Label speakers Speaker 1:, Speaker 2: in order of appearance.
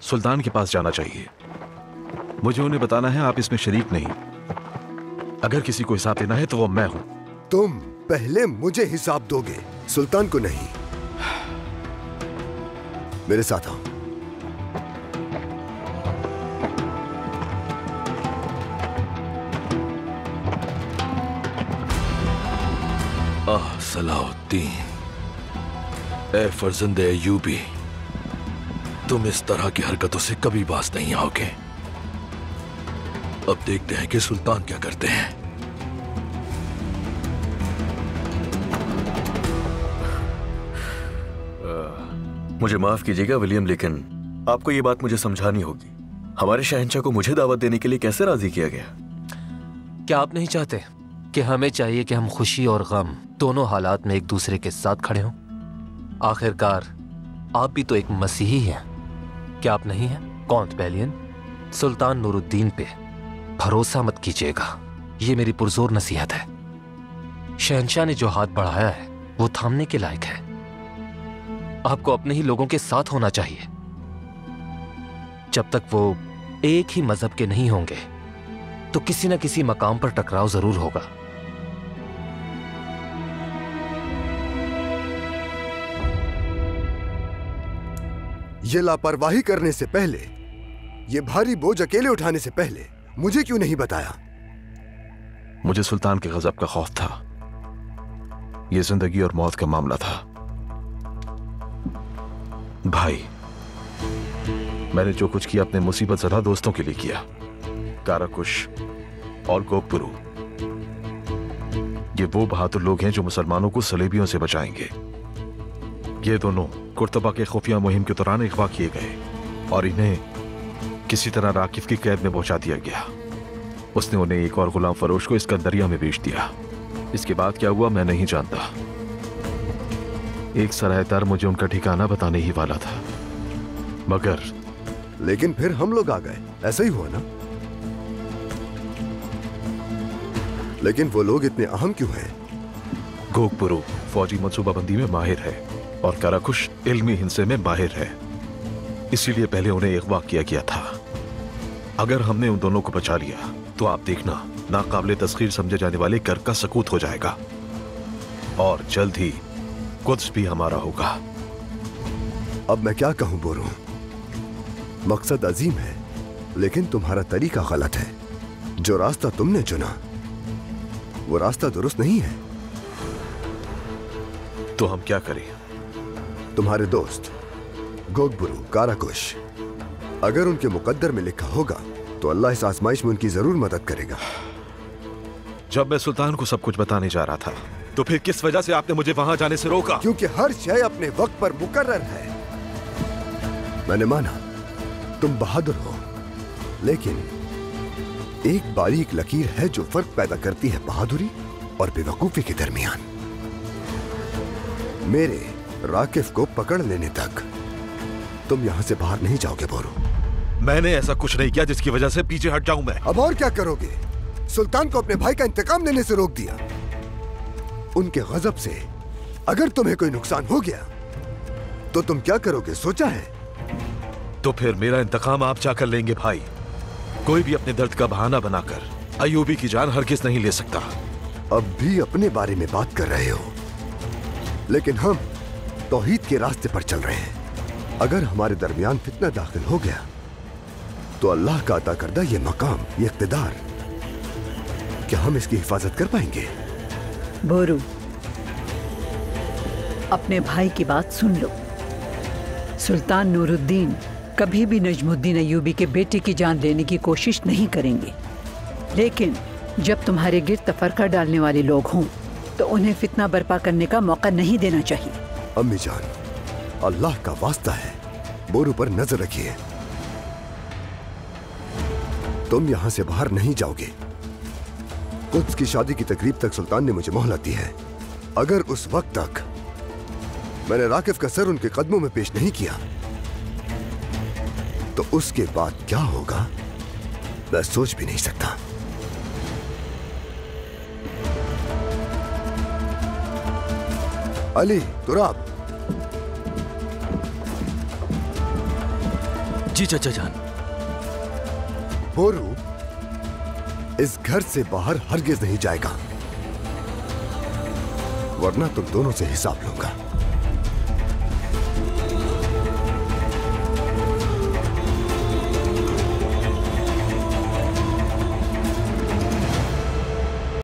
Speaker 1: सुल्तान के पास जाना चाहिए। मुझे उन्हें बताना है आप इसमें शरीक नहीं। अगर किसी को हिसाब देना है तो वो मैं हूं।
Speaker 2: तुम पहले मुझे हिसाब दोगे, सुल्तान को नहीं। मेरे साथ आओ।
Speaker 3: सलाहुद्दीन, ए फर्जंदे अय्यूबी, तुम इस तरह की हरकतों से कभी बाज नहीं आओगे। अब देखते हैं कि सुल्तान क्या करते हैं।
Speaker 4: मुझे माफ कीजिएगा विलियम, लेकिन आपको ये बात मुझे समझानी होगी। हमारे शहंशाह को मुझे दावत देने के लिए कैसे राजी किया गया?
Speaker 5: क्या आप नहीं चाहते कि हमें चाहिए कि हम खुशी और गम दोनों हालात में एक दूसरे के साथ खड़े हों? आखिरकार आप भी तो एक मसीही हैं, क्या आप नहीं हैं? कौंत बैलियन, सुल्तान नूरुद्दीन पे भरोसा मत कीजिएगा, ये मेरी पुरजोर नसीहत है। शहंशाह ने जो हाथ बढ़ाया है वो थामने के लायक है। आपको अपने ही लोगों के साथ होना चाहिए। जब तक वो एक ही मजहब के नहीं होंगे तो किसी न किसी मकाम पर टकराव जरूर होगा।
Speaker 2: ये लापरवाही करने से पहले, ये भारी बोझ अकेले उठाने से पहले मुझे क्यों नहीं बताया?
Speaker 1: मुझे सुल्तान के गजब का खौफ था। ये जिंदगी और मौत का मामला था। भाई, मैंने जो कुछ किया अपने मुसीबत ज़दा दोस्तों के लिए किया। काराकुश और गोकपुरु, ये वो बहादुर लोग हैं जो मुसलमानों को सलेबियों से बचाएंगे। ये दोनों कुर्तबा के खुफिया मुहिम के दौरान अगवा किए गए और इन्हें किसी तरह राकिफ की कैद में पहुंचा दिया गया। उसने उन्हें एक और गुलाम फरोश को इस्कंदरिया में बेच दिया। इसके बाद क्या हुआ मैं नहीं जानता। एक सरायदार मुझे उनका ठिकाना बताने ही वाला था, मगर
Speaker 2: लेकिन फिर हम लोग आ गए, ऐसा ही हुआ ना? लेकिन वो लोग इतने अहम क्यों हैं?
Speaker 1: गोकपुरु फौजी मंसूबाबंदी में माहिर है और काराकुश इल्मी हिंसे में माहिर है, इसीलिए पहले उन्हें अगवा किया गया था। अगर हमने उन दोनों को बचा लिया तो आप देखना, नाकाबिले तस्खीर समझे जाने वाले कर का सकूत हो जाएगा और जल्द ही कुद्स भी हमारा होगा।
Speaker 2: अब मैं क्या कहूं बोरो, मकसद अजीम है लेकिन तुम्हारा तरीका गलत है। जो रास्ता तुमने चुना वो रास्ता दुरुस्त नहीं है।
Speaker 1: तो हम क्या करें?
Speaker 2: तुम्हारे दोस्त गोकपुरु, काराकुश, अगर उनके मुकद्दर में लिखा होगा तो अल्लाह इस आजमाइश में उनकी जरूर मदद करेगा।
Speaker 1: जब मैं सुल्तान को सब कुछ बताने जा रहा था तो फिर किस वजह से आपने मुझे वहां जाने से रोका?
Speaker 2: क्योंकि हर शय अपने वक्त पर मुकर्रर है। मैंने माना तुम बहादुर हो, लेकिन एक बारीक लकीर है जो फर्क पैदा करती है बहादुरी और बेवकूफी के दरमियान। मेरे राकिफ को पकड़ लेने तक तुम यहां से बाहर नहीं जाओगे बोरो।
Speaker 1: मैंने ऐसा कुछ नहीं किया जिसकी वजह से पीछे हट जाऊं मैं।
Speaker 2: अब और क्या करोगे? सुल्तान को अपने भाई का इंतकाम लेने से रोक दिया। उनके गजब से अगर तुम्हें कोई नुकसान हो गया तो तुम क्या करोगे, सोचा है?
Speaker 1: तो फिर मेरा इंतकाम आप जाकर लेंगे भाई। कोई भी अपने दर्द का बहाना बनाकर अयूबी की जान हरगिज नहीं ले सकता।
Speaker 2: अब भी अपने बारे में बात कर रहे हो, लेकिन हम तौहीद के रास्ते पर चल रहे हैं। अगर हमारे दरमियान फितना दाखिल हो गया तो अल्लाह का अता करदा ये मकाम, ये इख्तिदार, क्या हम इसकी हिफाजत कर पाएंगे?
Speaker 6: बोरू, अपने भाई की बात सुन लो। सुल्तान नूरुद्दीन कभी भी नजमुद्दीन अय्यूबी के बेटे की जान लेने की कोशिश नहीं करेंगे, लेकिन जब तुम्हारे गिर्द तफरका डालने वाले लोग हों तो उन्हें फितना बर्पा करने का मौका नहीं देना चाहिए।
Speaker 2: अम्मी जान, अल्लाह का वास्ता है, बोरू पर नजर रखिए। तुम यहां से बाहर नहीं जाओगे। कुद्स की शादी की तकरीब तक सुल्तान ने मुझे मोहलत दी है। अगर उस वक्त तक मैंने राकिफ का सर उनके कदमों में पेश नहीं किया तो उसके बाद क्या होगा मैं सोच भी नहीं सकता। अली, तुराब।
Speaker 4: जी चाचा जान।
Speaker 2: बोरू इस घर से बाहर हरगिज नहीं जाएगा, वरना तुम दोनों से हिसाब लूंगा।